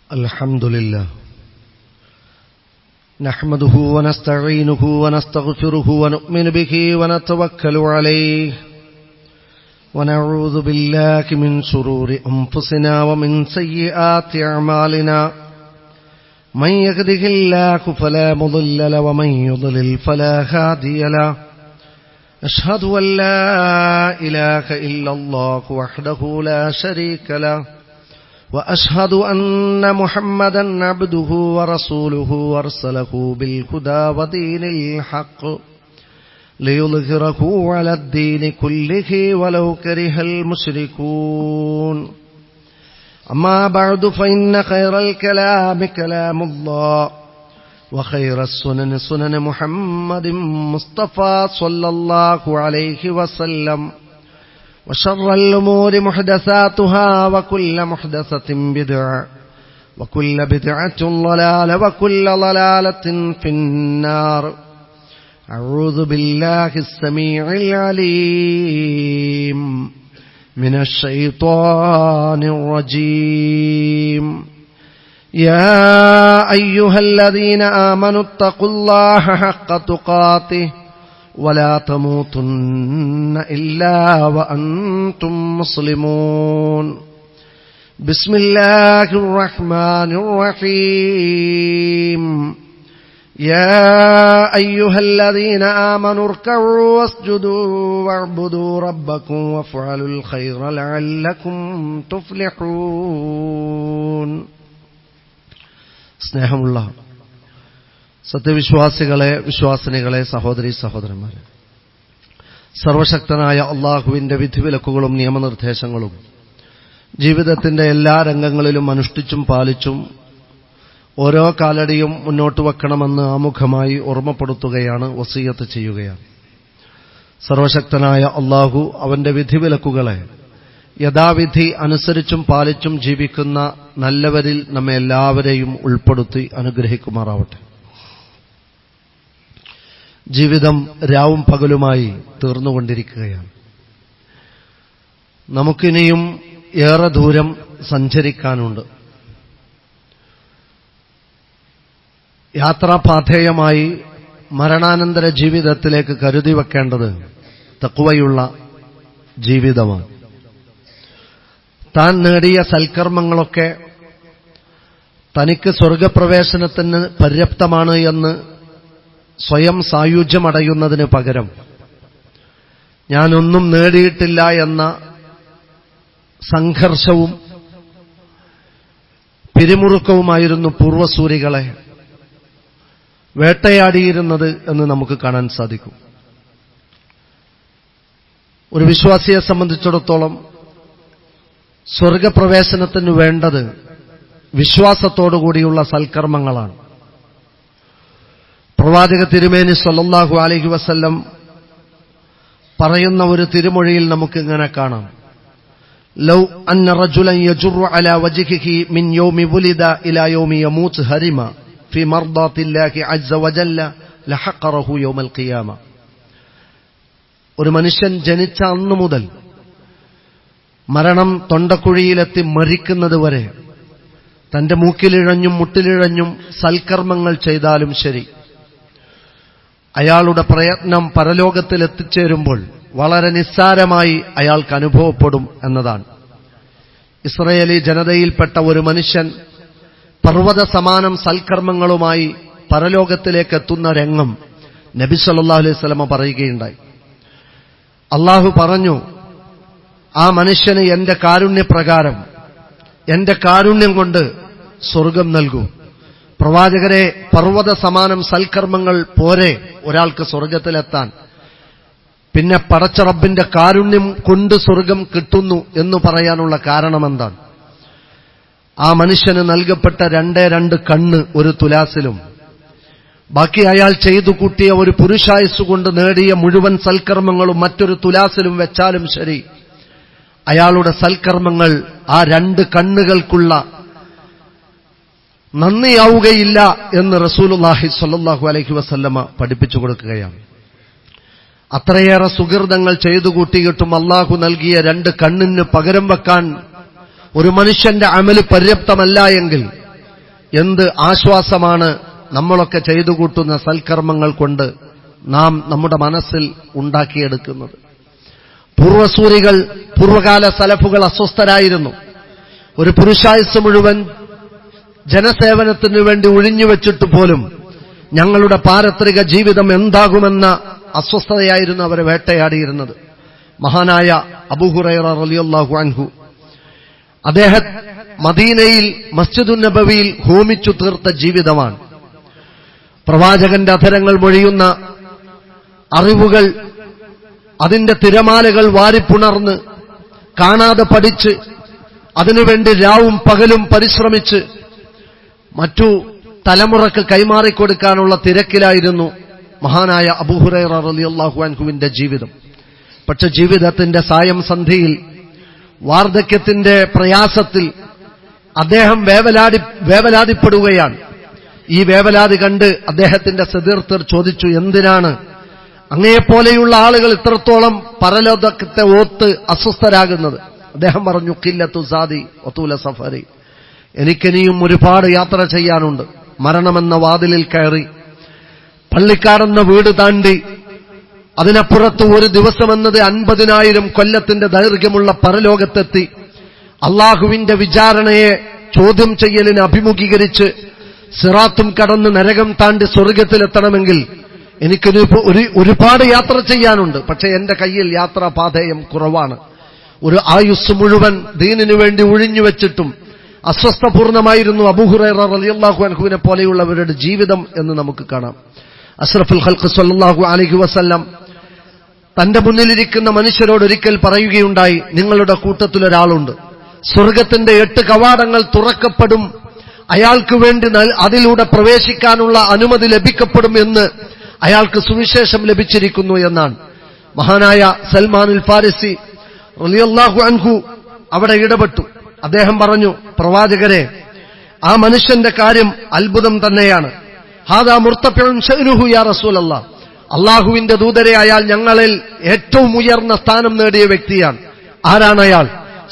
الحمد لله نحمده ونستعينه ونستغفره ونؤمن به ونتوكل عليه ونعوذ بالله من شرور أنفسنا ومن سيئات أعمالنا من يهده الله فلا مضل له ومن يضلل فلا هادي له أشهد أن لا إله إلا الله وحده لا شريك له وأشهد أن محمدا عبده ورسوله أرسله بالهدى ودين الحق ليظهره على الدين كله ولو كره المشركون أما بعد فإن خير الكلام كلام الله وخير السنن سنن محمد مصطفى صلى الله عليه وسلم وشر الأمور محدثاتها وكل محدثة بدعة وكل بدعة ضلالة وكل ضلالة في النار أعوذ بالله السميع العليم من الشيطان الرجيم يا أيها الذين آمنوا اتقوا الله حق تقاته ولا تموتن إلا وأنتم مسلمون بسم الله الرحمن الرحيم يا أيها الذين آمنوا اركعوا واسجدوا واعبدوا ربكم وافعلوا الخير لعلكم تفلحون സ്നേഹമുള്ള സത്യവിശ്വാസികളെ, വിശ്വാസിനികളെ, സഹോദരീ സഹോദരന്മാരെ, സർവശക്തനായ അള്ളാഹുവിന്റെ വിധിവിലക്കുകളും നിയമനിർദ്ദേശങ്ങളും ജീവിതത്തിന്റെ എല്ലാ രംഗങ്ങളിലും അനുഷ്ഠിച്ചും പാലിച്ചും ഓരോ കാലടിയും മുന്നോട്ട് വെക്കണമെന്ന് ആമുഖമായി ഓർമ്മപ്പെടുത്തുകയാണ്, വസിയത്ത് ചെയ്യുകയാണ്. സർവശക്തനായ അള്ളാഹു അവന്റെ വിധിവിലക്കുകളെ യഥാവിധി അനുസരിച്ചും പാലിച്ചും ജീവിക്കുന്ന നല്ലവരിൽ നമ്മെ എല്ലാവരെയും ഉൾപ്പെടുത്തി അനുഗ്രഹിക്കുമാറാവട്ടെ. ജീവിതം രാവും പകലുമായി തീർന്നുകൊണ്ടിരിക്കുകയാണ്. നമുക്കിനിയും ഏറെ ദൂരം സഞ്ചരിക്കാനുണ്ട്. യാത്രാപാഥേയമായി മരണാനന്തര ജീവിതത്തിലേക്ക് കരുതി വെക്കേണ്ടത് തഖ്വയുള്ള ജീവിതമാണ്. താൻ നേടിയ സൽക്കർമ്മങ്ങളൊക്കെ തനിക്ക് സ്വർഗപ്രവേശനത്തിന് പര്യാപ്തമാണ് എന്ന് സ്വയം സായുജ്യമടയുന്നതിന് പകരം ഞാനൊന്നും നേടിയിട്ടില്ല എന്ന സംഘർഷവും പിരിമുറുക്കവുമായിരുന്നു പൂർവസൂരികളെ വേട്ടയാടിയിരുന്നത് എന്ന് നമുക്ക് കാണാൻ സാധിക്കും. ഒരു വിശ്വാസിയെ സംബന്ധിച്ചിടത്തോളം സ്വർഗപ്രവേശനത്തിന് വേണ്ടത് വിശ്വാസത്തോടുകൂടിയുള്ള സൽക്കർമ്മങ്ങളാണ്. പ്രവാചക തിരുമേനി സ്വല്ലല്ലാഹു അലൈഹി വസല്ലം പറയുന്ന ഒരു തിരുമൊഴിയിൽ നമുക്കിങ്ങനെ കാണാം: ലൗ അന്ന റജുലൻ യജുറു അലാ വജ്ഹിഹി മിൻ യൗമി വുലിദ ഇലാ യൗമി യമൂത് ഹരിമ ഫി മർദാത്തില്ലാഹി അസ്സ വജല്ല ലഹഖറഹു യൗമൽ ഖിയാമ. ഒരു മനുഷ്യൻ ജനിച്ച അന്നു മുതൽ മരണം തൊണ്ടക്കുഴിയിലെത്തി മരിക്കുന്നത് വരെ തന്റെ മൂക്കിലിഴഞ്ഞും മുട്ടിലിഴഞ്ഞും സൽക്കർമ്മങ്ങൾ ചെയ്താലും ശരി, അയാളുടെ പ്രയത്നം പരലോകത്തിൽ എത്തിച്ചേരുമ്പോൾ വളരെ നിസ്സാരമായി അയാൾക്ക് അനുഭവപ്പെടും എന്നതാണ്. ഇസ്രായേലി ജനതയിൽപ്പെട്ട ഒരു മനുഷ്യൻ പർവ്വത സമാനം സൽക്കർമ്മങ്ങളുമായി പരലോകത്തിലേക്ക് എത്തുന്ന രംഗം നബി സല്ലല്ലാഹു അലൈഹി വസല്ലം പറയുകയുണ്ടായി. അള്ളാഹു പറഞ്ഞു, ആ മനുഷ്യന് എന്റെ കാരുണ്യപ്രകാരം, എന്റെ കാരുണ്യം കൊണ്ട് സ്വർഗം നൽകൂ. പ്രവാചകരെ, പർവ്വത സമാനം സൽക്കർമ്മങ്ങൾ പോരെ ഒരാൾക്ക് സ്വർഗത്തിലെത്താൻ? പിന്നെ പടച്ച റബ്ബിന്റെ കാരുണ്യം കൊണ്ട് സ്വർഗം കിട്ടുന്നു എന്ന് പറയാനുള്ള കാരണമെന്താണ്? ആ മനുഷ്യന് നൽകപ്പെട്ട 2 കണ്ണ് ഒരു തുലാസിലും, ബാക്കി അയാൾ ചെയ്തു കൂട്ടിയ ഒരു പുരുഷായുസ്സുകൊണ്ട് നേടിയ മുഴുവൻ സൽക്കർമ്മങ്ങളും മറ്റൊരു തുലാസിലും വെച്ചാലും ശരി, അയാളുടെ സൽക്കർമ്മങ്ങൾ ആ 2 കണ്ണുകൾക്കുള്ള നന്ദിയാവുകയില്ല എന്ന് റസൂലുള്ളാഹി സ്വല്ലല്ലാഹു അലൈഹി വസല്ലമ പഠിപ്പിച്ചു കൊടുക്കുകയാണ്. അത്രയേറെ സുകൃതങ്ങൾ ചെയ്തു കൂട്ടിയിട്ടും അള്ളാഹു നൽകിയ 2 കണ്ണിന് പകരം വെക്കാൻ ഒരു മനുഷ്യന്റെ അമല് പര്യാപ്തമല്ല എങ്കിൽ എന്ത് ആശ്വാസമാണ് നമ്മളൊക്കെ ചെയ്തു കൂട്ടുന്ന സൽക്കർമ്മങ്ങൾ കൊണ്ട് നാം നമ്മുടെ മനസ്സിൽ ഉണ്ടാക്കിയെടുക്കുന്നത്. പൂർവസൂരികൾ, പൂർവകാല സലഫുകൾ അസ്വസ്ഥരായിരുന്നു. ഒരു പുരുഷായുസ് മുഴുവൻ ജനസേവനത്തിനു വേണ്ടി ഒഴിഞ്ഞുവെച്ചിട്ട് പോലും ഞങ്ങളുടെ പാരത്രിക ജീവിതം എന്താകുമെന്ന അസ്വസ്ഥതയായിരുന്നു അവരെ വേട്ടയാടിയിരുന്നത്. മഹാനായ അബൂ ഹുറൈറ റളിയല്ലാഹു അൻഹു അദ്ദേഹം മദീനയിൽ മസ്ജിദുൻ നബവിയിൽ ഹോമിച്ചു തീർത്ത ജീവിതമാണ്. പ്രവാചകന്റെ അധരങ്ങൾ മൊഴിയുന്ന അറിവുകൾ, അതിന്റെ തിരമാലകൾ വാരിപ്പുണർന്ന് കാണാതെ പഠിച്ച് അതിനുവേണ്ടി രാവും പകലും പരിശ്രമിച്ച് മറ്റു തലമുറക്ക് കൈമാറിക്കൊടുക്കാനുള്ള തിരക്കിലായിരുന്നു മഹാനായ അബൂ ഹുറൈറ റളിയല്ലാഹു അൻഹുവിന്റെ ജീവിതം. പക്ഷെ ജീവിതത്തിന്റെ സായം സന്ധിയിൽ, വാർദ്ധക്യത്തിന്റെ പ്രയാസത്തിൽ അദ്ദേഹം വേവലാതിപ്പെടുകയാണ്. ഈ വേവലാതി കണ്ട് അദ്ദേഹത്തിന്റെ സതീർത്ഥർ ചോദിച്ചു, എന്തിനാണ് അങ്ങയെപ്പോലെയുള്ള ആളുകൾ ഇത്രത്തോളം പരലോകത്തെ ഓർത്ത് അസ്വസ്ഥരാകുന്നത്? അദ്ദേഹം പറഞ്ഞു, ഖില്ലത്തു സാദി വതൂല സഫരി, എനിക്കിനിയും ഒരുപാട് യാത്ര ചെയ്യാനുണ്ട്. മരണമെന്ന വാതിലിൽ കയറി, പള്ളിക്കാരെന്ന വീട് താണ്ടി, അതിനപ്പുറത്ത് ഒരു ദിവസമെന്നത് 50,000 കൊല്ലത്തിന്റെ ദൈർഘ്യമുള്ള പരലോകത്തെത്തി അള്ളാഹുവിന്റെ വിചാരണയെ ചോദ്യം ചെയ്യലിന് അഭിമുഖീകരിച്ച് സിറാത്തും കടന്ന് നരകം താണ്ടി സ്വർഗത്തിലെത്തണമെങ്കിൽ എനിക്കൊരു ഒരുപാട് യാത്ര ചെയ്യാനുണ്ട്. പക്ഷെ എന്റെ കയ്യിൽ യാത്രാപാഥേയം കുറവാണ്. ഒരു ആയുസ് മുഴുവൻ ദീനിനു വേണ്ടി ഒഴിഞ്ഞുവെച്ചിട്ടും അസ്വസ്ഥപൂർണമായിരുന്നു അബൂ ഹുറൈറ റളിയല്ലാഹു അൻഹുവിനെ പോലെയുള്ളവരുടെ ജീവിതം എന്ന് നമുക്ക് കാണാം. അഷ്റഫുൽ ഖൽഖ് സ്വല്ലല്ലാഹു അലൈഹി വസല്ലം തന്റെ മുന്നിലിരിക്കുന്ന മനുഷ്യരോട് ഒരിക്കൽ പറയുകയുണ്ടായി, നിങ്ങളുടെ കൂട്ടത്തിലൊരാളുണ്ട്, സ്വർഗത്തിന്റെ 8 കവാടങ്ങൾ തുറക്കപ്പെടും, അയാൾക്ക് വേണ്ടി അതിലൂടെ പ്രവേശിക്കാനുള്ള അനുമതി ലഭിക്കപ്പെടും എന്ന് അയാൾക്ക് സുവിശേഷം ലഭിച്ചിരിക്കുന്നു എന്നാണ്. മഹാനായ സൽമാനുൽ ഫാരിസി റളിയല്ലാഹു അൻഹു അവിടെ ഇടപെട്ടു. അദ്ദേഹം പറഞ്ഞു, പ്രവാചകരെ, ആ മനുഷ്യന്റെ കാര്യം അത്ഭുതം തന്നെയാണ്. ഹാദാ മുർത്തഫിഉൻ ശഅ്നുഹു യാ റസൂലല്ലാഹ്, അള്ളാഹുവിന്റെ ദൂതരെ, അയാൾ ഞങ്ങളിൽ ഏറ്റവും ഉയർന്ന സ്ഥാനം നേടിയ വ്യക്തിയാണ്. ആരാണ് അയാൾ?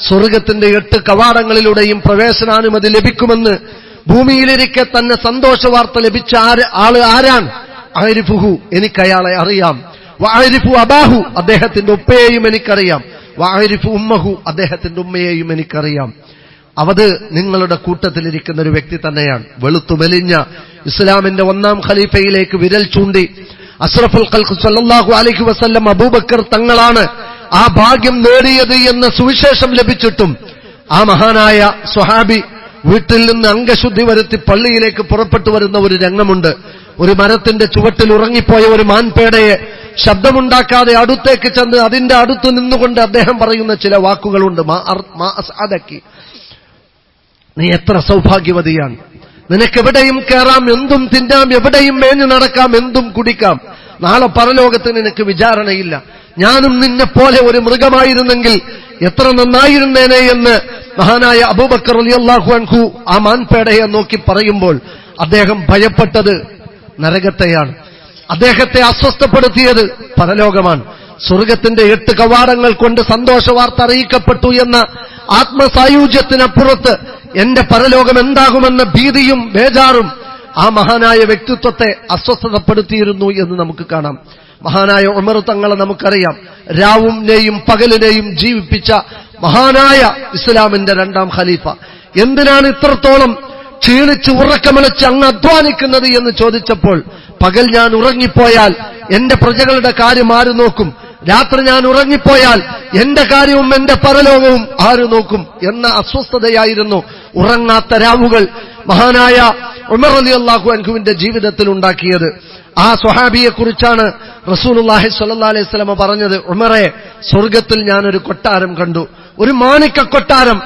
സ്വർഗത്തിന്റെ 8 കവാടങ്ങളിലൂടെയും പ്രവേശനാനുമതി ലഭിക്കുമെന്ന് ഭൂമിയിലിരിക്കെ തന്നെ സന്തോഷ വാർത്ത ലഭിച്ച ആള് ആരാണ്? അഅരിഫുഹു, എനിക്കയാളെ അറിയാം. വഅരിഫു അബാഹു, അദ്ദേഹത്തിന്റെ ഉപ്പയെയും എനിക്കറിയാം. വഅരിഫു ഉമ്മഹു, അദ്ദേഹത്തിന്റെ ഉമ്മയെയും എനിക്കറിയാം. അത് നിങ്ങളുടെ കൂട്ടത്തിലിരിക്കുന്ന ഒരു വ്യക്തി തന്നെയാണ്. വെളുത്തു മെലിഞ്ഞ ഇസ്ലാമിന്റെ 1ാം ഖലീഫയിലേക്ക് വിരൽ ചൂണ്ടി അഷ്റഫുൽ ഖൽഖ് സ്വല്ലല്ലാഹു അലൈഹി വസല്ലം അബൂബക്കർ തങ്ങളാണ് ആ ഭാഗ്യം നേടിയത് എന്ന സുവിശേഷം ലഭിച്ചിട്ടും ആ മഹാനായ സ്വഹാബി വീട്ടിൽ നിന്ന് അംഗശുദ്ധി വരുത്തി പള്ളിയിലേക്ക് പുറപ്പെട്ടു വരുന്ന ഒരു രംഗമുണ്ട്. ഒരു മരത്തിന്റെ ചുവട്ടിൽ ഉറങ്ങിപ്പോയ ഒരു മാൻപേടയെ ശബ്ദമുണ്ടാക്കാതെ അടുത്തേക്ക് ചെന്ന് അതിന്റെ അടുത്ത് നിന്നുകൊണ്ട് അദ്ദേഹം പറയുന്ന ചില വാക്കുകളുണ്ട്. മാ അസ്അദക്കി, നീ എത്ര സൗഭാഗ്യവതിയാണ്, നിനക്കെവിടെയും കയറാം, എന്തും തിന്നാം, എവിടെയും മേഞ്ഞു നടക്കാം, എന്തും കുടിക്കാം, നാളെ പരലോകത്ത് നിനക്ക് വിചാരണയില്ല. ഞാനും നിന്നെപ്പോലെ ഒരു മൃഗമായിരുന്നെങ്കിൽ എത്ര നന്നായിരുന്നേനെ എന്ന് മഹാനായ അബൂബക്കർ റളിയല്ലാഹു അൻഹു ആ മാൻപേടയെ നോക്കി പറയുമ്പോൾ അദ്ദേഹം ഭയപ്പെട്ടത് നരകത്തെയാണ്. അദ്ദേഹത്തെ അസ്വസ്ഥപ്പെടുത്തിയത് പരലോകമാണ്. സ്വർഗത്തിന്റെ 8 കവാടങ്ങൾ കൊണ്ട് സന്തോഷ വാർത്ത അറിയിക്കപ്പെട്ടു എന്ന ആത്മസായുജ്യത്തിനപ്പുറത്ത് എന്റെ പരലോകം എന്താകുമെന്ന ഭീതിയും ബേജാറും ആ മഹാനായ വ്യക്തിത്വത്തെ അസ്വസ്ഥതപ്പെടുത്തിയിരുന്നു എന്ന് നമുക്ക് കാണാം. മഹാനായ ഉമർ തങ്ങളെ നമുക്കറിയാം, രാവുനെയും പകലിനെയും ജീവിപ്പിച്ച മഹാനായ ഇസ്ലാമിന്റെ 2ാം ഖലീഫ. എന്തിനാണ് ഇത്രത്തോളം ക്ഷീണിച്ച് ഉറക്കമിളച്ച് അങ്ങ് അധ്വാനിക്കുന്നത് എന്ന് ചോദിച്ചപ്പോൾ, പകൽ ഞാൻ ഉറങ്ങിപ്പോയാൽ എന്റെ പ്രജകളുടെ കാര്യം ആര് നോക്കും, രാത്രി ഞാൻ ഉറങ്ങിപ്പോയാൽ എന്റെ കാര്യവും എന്റെ പരലോകവും ആര് നോക്കും എന്ന അസ്വസ്ഥതയായിരുന്നു ഉറങ്ങാത്ത രാവുകൾ മഹാനായ ഉമർ റളിയല്ലാഹു അൻഹുവിന്റെ ജീവിതത്തിൽ ഉണ്ടാക്കിയത്. ആ സ്വഹാബിയെക്കുറിച്ചാണ് റസൂലുള്ളാഹി സ്വല്ലല്ലാഹു അലൈഹി വസല്ലം പറഞ്ഞത്, ഉമറെ, സ്വർഗത്തിൽ ഞാനൊരു കൊട്ടാരം കണ്ടു, ഒരു മാണിക്ക കൊട്ടാരം.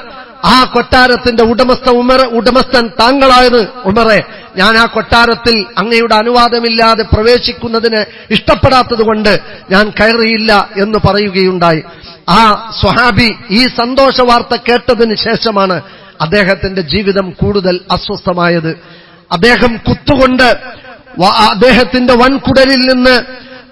ആ കൊട്ടാരത്തിന്റെ ഉടമസ്ഥൻ താങ്കളായത് ഉമറെ. ഞാൻ ആ കൊട്ടാരത്തിൽ അങ്ങയുടെ അനുവാദമില്ലാതെ പ്രവേശിക്കുന്നതിന് ഇഷ്ടപ്പെടാത്തത് കൊണ്ട് ഞാൻ കയറിയില്ല എന്ന് പറയുകയുണ്ടായി. ആ സ്വഹാബി ഈ സന്തോഷ വാർത്ത കേട്ടതിന് ശേഷമാണ് അദ്ദേഹത്തിന്റെ ജീവിതം കൂടുതൽ അസ്വസ്ഥമായത്. അദ്ദേഹം കുത്തുകൊണ്ട് അദ്ദേഹത്തിന്റെ വൻകുടലിൽ നിന്ന്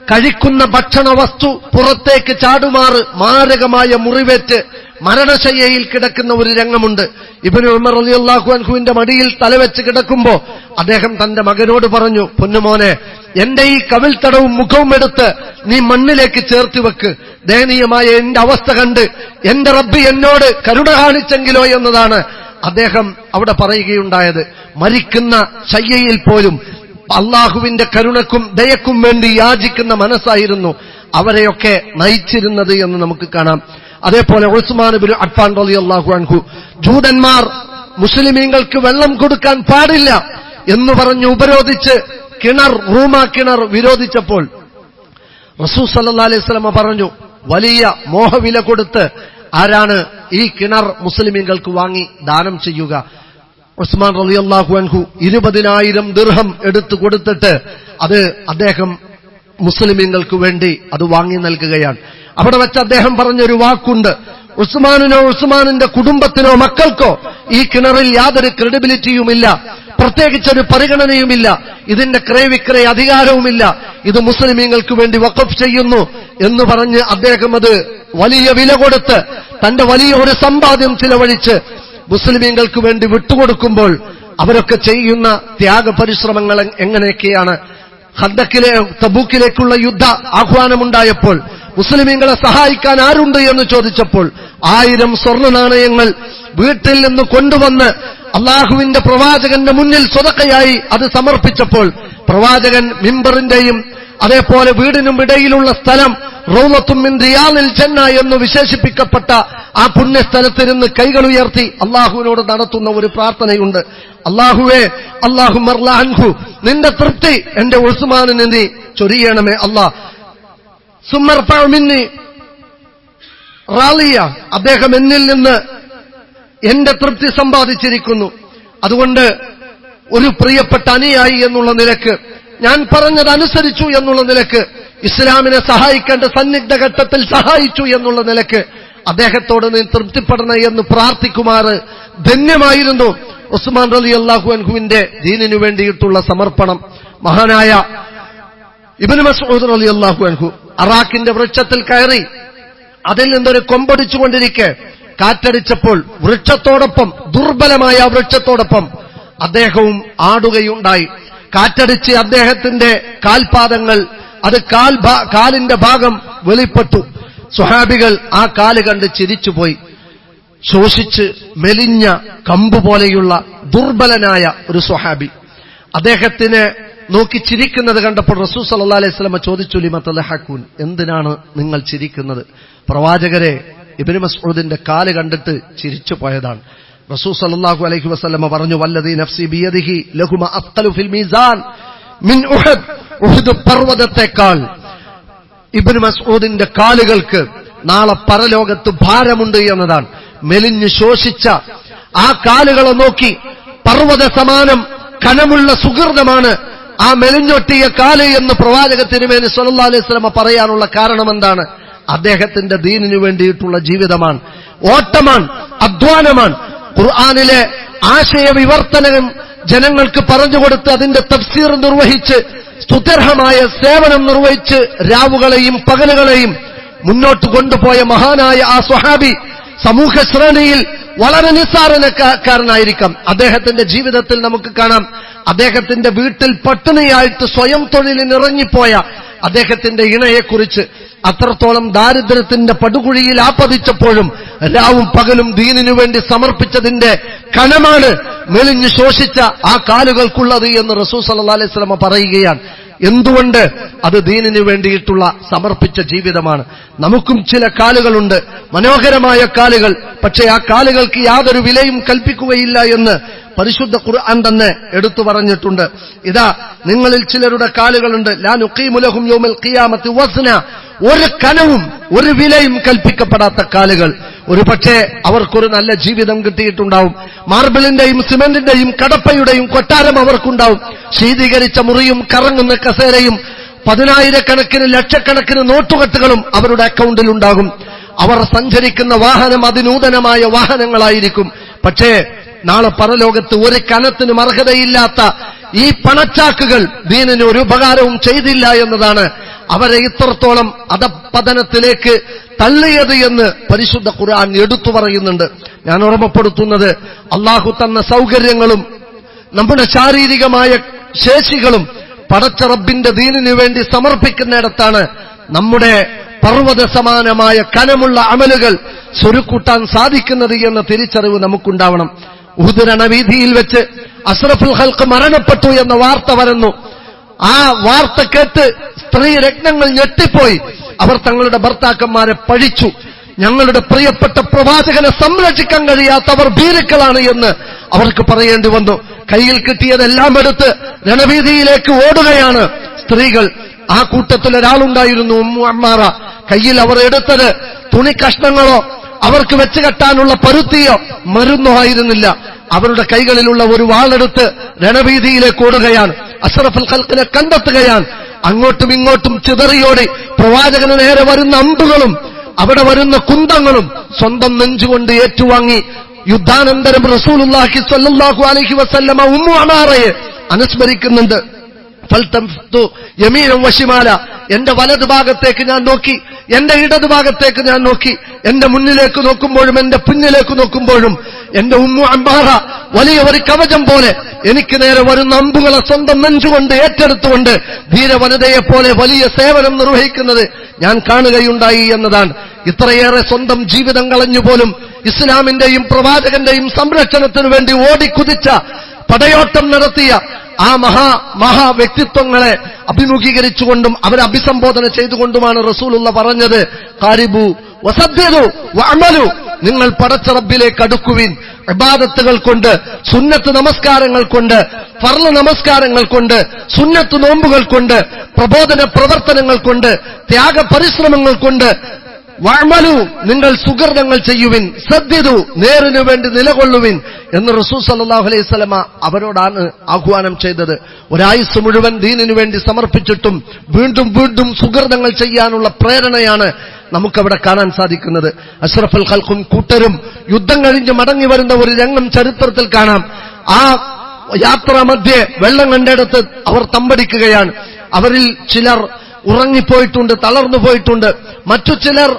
കഴിക്കുന്ന ഭക്ഷണ വസ്തു പുറത്തേക്ക് ചാടുമാറ് മാരകമായ മുറിവേറ്റ് മരണശയ്യയിൽ കിടക്കുന്ന ഒരു രംഗമുണ്ട്. ഇബ്നു ഉമർ റളിയല്ലാഹു അൻഹുവിന്റെ മടിയിൽ തലവെച്ച് കിടക്കുമ്പോ അദ്ദേഹം തന്റെ മകനോട് പറഞ്ഞു, പൊന്നുമോനെ, എന്റെ ഈ കവിൾത്തടവും മുഖവും എടുത്ത് നീ മണ്ണിലേക്ക് ചേർത്ത് വെക്ക്. ദയനീയമായ എന്റെ അവസ്ഥ കണ്ട് എന്റെ റബ്ബ് എന്നോട് കരുണ കാണിച്ചെങ്കിലോ എന്നതാണ് അദ്ദേഹം അവിടെ പറയുകയുണ്ടായത്. മരിക്കുന്ന ശയ്യയിൽ പോലും അള്ളാഹുവിന്റെ കരുണക്കും ദയക്കും വേണ്ടി യാചിക്കുന്ന മനസ്സായിരുന്നു അവരെയൊക്കെ നയിച്ചിരുന്നത് എന്ന് നമുക്ക് കാണാം. അതേപോലെ ഉസ്മാൻ ഇബ്നു അഫ്ഫാൻ റളിയല്ലാഹു അൻഹു ജൂതന്മാർ മുസ്ലിമീങ്ങൾക്ക് വെള്ളം കൊടുക്കാൻ പാടില്ല എന്ന് പറഞ്ഞു ഉപരോധിച്ച് റൂമാ കിണർ വിരോധിച്ചപ്പോൾ റസൂൽ സല്ലല്ലാഹു അലൈഹി വസല്ലം പറഞ്ഞു, വലിയ മോഹവില കൊടുത്ത് ആരാണ് ഈ കിണർ മുസ്ലിമീങ്ങൾക്ക് വാങ്ങി ദാനം ചെയ്യുക? ഉസ്മാൻ റളിയല്ലാഹു അൻഹു 20,000 ദിർഹം എടുത്തു കൊടുത്തിട്ട് അത് അദ്ദേഹം മുസ്ലിമീങ്ങൾക്ക് വേണ്ടി അത് വാങ്ങി നൽകുകയാണ്. അവിടെ വെച്ച് അദ്ദേഹം പറഞ്ഞൊരു വാക്കുണ്ട്, ഉസ്മാനിനോ ഉസ്മാനിന്റെ കുടുംബത്തിനോ മക്കൾക്കോ ഈ കിണറിൽ യാതൊരു ക്രെഡിബിലിറ്റിയുമില്ല, പ്രത്യേകിച്ചൊരു പരിഗണനയുമില്ല, ഇതിന്റെ ക്രയവിക്രയ അധികാരവുമില്ല, ഇത് മുസ്ലിമീങ്ങൾക്ക് വേണ്ടി വഖഫ് ചെയ്യുന്നു എന്ന് പറഞ്ഞ് അദ്ദേഹം അത് വലിയ വില കൊടുത്ത് തന്റെ വലിയ ഒരു സമ്പാദ്യം ചിലവഴിച്ച് മുസ്ലിമീങ്ങൾക്ക് വേണ്ടി വിട്ടുകൊടുക്കുമ്പോൾ അവരൊക്കെ ചെയ്യുന്ന ത്യാഗപരിശ്രമങ്ങൾ എങ്ങനെയൊക്കെയാണ്. ഖന്ദക്കിലെ തബൂക്കിലേക്കുള്ള യുദ്ധ ആഹ്വാനമുണ്ടായപ്പോൾ മുസ്ലിമീങ്ങളെ സഹായിക്കാൻ ആരുണ്ട് എന്ന് ചോദിച്ചപ്പോൾ 1000 സ്വർണ്ണ നാണയങ്ങൾ വീട്ടിൽ നിന്ന് കൊണ്ടുവന്ന് അള്ളാഹുവിന്റെ പ്രവാചകന്റെ മുന്നിൽ സ്വതക്കയായി അത് സമർപ്പിച്ചപ്പോൾ പ്രവാചകൻ മിമ്പറിന്റെയും അതേപോലെ വീടിനും ഇടയിലുള്ള സ്ഥലം റൗളത്തും മിൻ റിയാദിൽ ജന്ന എന്ന് വിശേഷിപ്പിക്കപ്പെട്ട ആ പുണ്യസ്ഥലത്തിരുന്ന് കൈകൾ ഉയർത്തി അള്ളാഹുവിനോട് നടത്തുന്ന ഒരു പ്രാർത്ഥനയുണ്ട്. അള്ളാഹുവേ, അല്ലാഹുമ്മ അർള അൻഹു, നിന്റെ തൃപ്തി എന്റെ ഉസ്മാനിന് നീ ചൊരിയണമേ അല്ലാഹ്. സുമ്മർഫഉ മിന്നി റാളിയ, അദ്ദേഹം എന്നിൽ നിന്ന് എന്റെ തൃപ്തി സമ്പാദിച്ചിരിക്കുന്നു. അതുകൊണ്ട് ഒരു പ്രിയപ്പെട്ട അനുയായി എന്നുള്ള നിലക്ക്, ഞാൻ പറഞ്ഞതനുസരിച്ചു എന്നുള്ള നിലക്ക്, ഇസ്ലാമിനെ സഹായിക്കേണ്ട സന്നിഗ്ധ ഘട്ടത്തിൽ സഹായിച്ചു എന്നുള്ള നിലക്ക് അദ്ദേഹത്തോട് നീ തൃപ്തിപ്പെടണേ എന്ന് പ്രാർത്ഥിക്കുമാറ് ധന്യമായിരുന്നു ഉസ്മാൻ റളിയല്ലാഹു അൻഹുവിന്റെ ദീനിനു വേണ്ടിയിട്ടുള്ള സമർപ്പണം. മഹാനായ ഇബ്നു മസ്ഊദ് റളിയല്ലാഹു അൻഹു അറാഖിന്റെ വൃക്ഷത്തിൽ കയറി അതിൽ നിന്നൊരു കൊമ്പൊടിച്ചുകൊണ്ടിരിക്കെ കാറ്റടിച്ചപ്പോൾ വൃക്ഷത്തോടൊപ്പം, ദുർബലമായ വൃക്ഷത്തോടൊപ്പം അദ്ദേഹവും ആടുകയുണ്ടായി. കാറ്റടിച്ച് അദ്ദേഹത്തിന്റെ കാൽപാദങ്ങൾ, അത് കാലിന്റെ ഭാഗം വെളിപ്പെട്ടു. സ്വഹാബികൾ ആ കാല് കണ്ട് ചിരിച്ചുപോയി. ശോഷിച്ച് മെലിഞ്ഞ കമ്പ് പോലെയുള്ള ദുർബലനായ ഒരു സ്വഹാബി അദ്ദേഹത്തിനെ നോക്കി ചിരിക്കുന്നത് കണ്ടപ്പോൾ റസൂൽ സല്ലല്ലാഹു അലൈഹി വസല്ലം ചോദിച്ചു, ലിമ തളഹഖൂൻ, എന്തിനാണ് നിങ്ങൾ ചിരിക്കുന്നത്? പ്രവാചകരെ, ഇബ്നു മസ്ഊദിന്റെ കാല് കണ്ടിട്ട് ചിരിച്ചു പോയതാണ്. റസൂൽ സല്ലല്ലാഹു അലൈഹി വസല്ലം പറഞ്ഞു, വല്ലദീ നഫ്സി ബിയദിഹി ലഹുമ അസ്ഖലു ഫിൽ മീസാൻ മിൻ ഉഹദ്, ഉഹദ് പർവതത്തെക്കാൾ ഇബ്നു മസ്ഊദിന്റെ കാലുകൾക്ക് നാളെ പരലോകത്ത് ഭാരമുണ്ട് എന്നതാണ്. മെലിഞ്ഞു ശോഷിച്ച ആ കാലുകളെ നോക്കി പർവ്വത സമാനം കനമുള്ള സുഹൃതമാണ് ആ മെലിഞ്ഞൊട്ടിയ കാല് എന്ന് പ്രവാചക തിരുമേനി സ്വല്ലല്ലാഹു അലൈഹി വസല്ലം പറയാനുള്ള കാരണം എന്താണ്? അദ്ദേഹത്തിന്റെ ദീനിനു വേണ്ടിയിട്ടുള്ള ജീവിതമാണ്, ഓട്ടമാണ്, അധ്വാനമാണ്. ഖുർആനിലെ ആശയവിവർത്തനം ജനങ്ങൾക്ക് പറഞ്ഞുകൊടുത്ത് അതിന്റെ തഫ്സീർ നിർവഹിച്ച് സ്തുത്യർഹമായ സേവനം നിർവഹിച്ച് രാവുകളെയും പകലുകളെയും മുന്നോട്ട് കൊണ്ടുപോയ മഹാനായ ആ സ്വഹാബി സമൂഹ ശ്രേണിയിൽ വളരെ നിസ്സാരക്കാരനായിരിക്കാം. അദ്ദേഹത്തിന്റെ ജീവിതത്തിൽ നമുക്ക് കാണാം, അദ്ദേഹത്തിന്റെ വീട്ടിൽ പട്ടിണിയായിട്ട് സ്വയം തൊഴിലിനിറങ്ങിപ്പോയ അദ്ദേഹത്തിന്റെ ഇണയെക്കുറിച്ച്. അത്രത്തോളം ദാരിദ്ര്യത്തിന്റെ പടുകുഴിയിൽ ആപതിച്ചപ്പോഴും രാവും പകലും ദീനിനു വേണ്ടി സമർപ്പിച്ചതിന്റെ കനമാണ് മെലിഞ്ഞു ശോഷിച്ച ആ കാലുകൾക്കുള്ളത് എന്ന് റസൂൽ സല്ലല്ലാഹു അലൈഹി വസല്ലം പറയുകയാണ്. എന്തുകൊണ്ട്? അത് ദീനിനു വേണ്ടിയിട്ടുള്ള സമർപ്പിച്ച ജീവിതമാണ്. നമുക്കും ചില കാലുകളുണ്ട്, മനോഹരമായ കാലുകൾ, പക്ഷേ ആ കാലുകൾക്ക് യാതൊരു വിലയും കൽപ്പിക്കുകയില്ല എന്ന് പരിശുദ്ധ ഖുർആൻ തന്നെ എടുത്തു പറഞ്ഞിട്ടുണ്ട്. ഇതാ, നിങ്ങളിൽ ചിലരുടെ കാലുകളുണ്ട്, ലാ നുഖീമു ലഹും യൗമൽ ഖിയാമത്തി വസ്ന, ഒരു കനവും ഒരു വിലയും കൽപ്പിക്കപ്പെടാത്ത കാലുകൾ. ഒരു പക്ഷേ അവർക്കൊരു നല്ല ജീവിതം കിട്ടിയിട്ടുണ്ടാവും, മാർബിളിന്റെയും സിമന്റിന്റെയും കടപ്പയുടെയും കൊട്ടാരം അവർക്കുണ്ടാവും, ശീതീകരിച്ച മുറിയും കറങ്ങുന്ന കസേരയും 10,000-കണക്കിന് ലക്ഷക്കണക്കിന് നോട്ടുകെട്ടുകളും അവരുടെ അക്കൗണ്ടിൽ ഉണ്ടാകും. അവർ സഞ്ചരിക്കുന്ന വാഹനം അതിനൂതനമായ വാഹനങ്ങളായിരിക്കും. പക്ഷേ നാളെ പരലോകത്ത് ഒരു കനത്തിനും അർഹതയില്ലാത്ത ഈ പണച്ചാക്കുകൾ ദീനിന് ഒരു ഉപകാരവും ചെയ്തില്ല എന്നതാണ് അവരെ ഇത്രത്തോളം അധപ്പതനത്തിലേക്ക് തള്ളിയത് എന്ന് പരിശുദ്ധ ഖുർആൻ എടുത്തു പറയുന്നുണ്ട്. ഞാൻ ഓർമ്മപ്പെടുത്തുന്നത്, അള്ളാഹു തന്ന സൗകര്യങ്ങളും നമ്മുടെ ശാരീരികമായ ശേഷികളും പടച്ച റബ്ബിന്റെ ദീനിനു വേണ്ടി സമർപ്പിക്കുന്നിടത്താണ് നമ്മുടെ പർവ്വത സമാനമായ കനമുള്ള അമലുകൾ സ്വരുക്കൂട്ടാൻ സാധിക്കുന്നത് എന്ന തിരിച്ചറിവ് നമുക്കുണ്ടാവണം. ഉഹുദ് രണവീഥിയിൽ വെച്ച് അഷ്റഫുൽ ഖൽഖ് മരണപ്പെട്ടു എന്ന വാർത്ത വരുന്നു. ആ വാർത്ത കേട്ട് സ്ത്രീ രത്നങ്ങൾ ഞെട്ടിപ്പോയി. അവർ തങ്ങളുടെ ഭർത്താക്കന്മാരെ പഴിച്ചു. ഞങ്ങളുടെ പ്രിയപ്പെട്ട പ്രവാചകനെ സംരക്ഷിക്കാൻ കഴിയാത്തവർ ഭീരുക്കളാണ് എന്ന് അവർക്ക് പറയേണ്ടി വന്നു. കയ്യിൽ കിട്ടിയതെല്ലാം എടുത്ത് രണവീഥിയിലേക്ക് ഓടുകയാണ് സ്ത്രീകൾ. ആ കൂട്ടത്തിൽ ഒരാളുണ്ടായിരുന്നു, ഉമ്മു അമ്മാറ. കയ്യിൽ അവർ എടുത്തത് തുണി കഷ്ണങ്ങളോ അവർക്ക് വെച്ച് കെട്ടാനുള്ള പരുത്തിയോ മരുന്നോ ആയിരുന്നില്ല. അവരുടെ കൈകളിലുള്ള ഒരു വാളെടുത്ത് രണവീഥിയിലേക്ക് ഓടുകയാണ്. അഷ്റഫുൽ ഖൽഖിനെ കണ്ടെത്തുകയാണ്. അങ്ങോട്ടും ഇങ്ങോട്ടും ചിതറിയോടി പ്രവാചകന് നേരെ വരുന്ന അമ്പുകളും അവിടെ വരുന്ന കുന്തങ്ങളും സ്വന്തം നെഞ്ചുകൊണ്ട് ഏറ്റുവാങ്ങി യുദ്ധാനന്തരം റസൂലുള്ളാഹി സ്വല്ലല്ലാഹു അലൈഹി വസല്ലമ ഉമ്മു അമാറയെ അനുസ്മരിക്കുന്നുണ്ട്. ഫൽതംതു യമീനൻ വശിമാല, എന്റെ വലതു ഭാഗത്തേക്ക് ഞാൻ നോക്കി, എന്റെ ഇടതു ഭാഗത്തേക്ക് ഞാൻ നോക്കി. എന്റെ മുന്നിലേക്ക് നോക്കുമ്പോഴും എന്റെ പിന്നിലേക്ക് നോക്കുമ്പോഴും എന്റെ ഉമ്മു അമ്മാറ വലിയ ഒരു കവചം പോലെ എനിക്ക് നേരെ വരുന്ന അമ്പുകളെ സ്വന്തം നെഞ്ചുകൊണ്ട് ഏറ്റെടുത്തുകൊണ്ട് ധീരവനിതയെപ്പോലെ വലിയ സേവനം നിർവഹിക്കുന്നത് ഞാൻ കാണുകയുണ്ടായി എന്നതാണ്. ഇത്രയേറെ സ്വന്തം ജീവിതം കളഞ്ഞുപോലും ഇസ്ലാമിന്റെയും പ്രവാചകന്റെയും സംരക്ഷണത്തിനു വേണ്ടി ഓടിക്കുതിച്ച പടയോട്ടം നടത്തിയ ആ മഹാ വ്യക്തിത്വങ്ങളെ അഭിമുഖീകരിച്ചുകൊണ്ടും അവരെ അഭിസംബോധന ചെയ്തുകൊണ്ടുമാണ് റസൂലുള്ള പറഞ്ഞത്, ഖാരിബു വസദ്ദിദു വഅമലു, നിങ്ങൾ പടച്ച റബ്ബിലേക്ക് അടുക്കുവിൻ. ഇബാദത്തുകൾ കൊണ്ട്, സുന്നത്ത് നമസ്കാരങ്ങൾ കൊണ്ട്, ഫർള് നമസ്കാരങ്ങൾ കൊണ്ട്, സുന്നത്ത് നോമ്പുകൾ കൊണ്ട്, പ്രബോധന പ്രവർത്തനങ്ങൾ കൊണ്ട്, ത്യാഗ പരിശ്രമങ്ങൾ കൊണ്ട്, വഅമലു, നിങ്ങൾ സുകൃതങ്ങൾ ചെയ്യുവിൻ, സദ്ദിദു, നേരിനു വേണ്ടി നിലകൊള്ളുവിൻ എന്ന് റസൂൽ സല്ലല്ലാഹു അലൈഹി വസല്ലമ അവരോടാണ് ആഹ്വാനം ചെയ്തത്. ഒരായുസ് മുഴുവൻ ദീനിനു വേണ്ടി സമർപ്പിച്ചിട്ടും വീണ്ടും വീണ്ടും സുകൃതങ്ങൾ ചെയ്യാനുള്ള പ്രേരണയാണ് നമുക്കവിടെ കാണാൻ സാധിക്കുന്നത്. അഷ്റഫുൽ ഖൽഖും കൂട്ടരും യുദ്ധം കഴിഞ്ഞ് മടങ്ങി വരുന്ന ഒരു രംഗം ചരിത്രത്തിൽ കാണാം. ആ യാത്രാമധ്യേ വെള്ളം കണ്ടെടുത്ത് അവർ തമ്പടിക്കുകയാണ്. അവരിൽ ചിലർ ഉറങ്ങിപ്പോയിട്ടുണ്ട്, തളർന്നു പോയിട്ടുണ്ട്. മറ്റു ചിലർ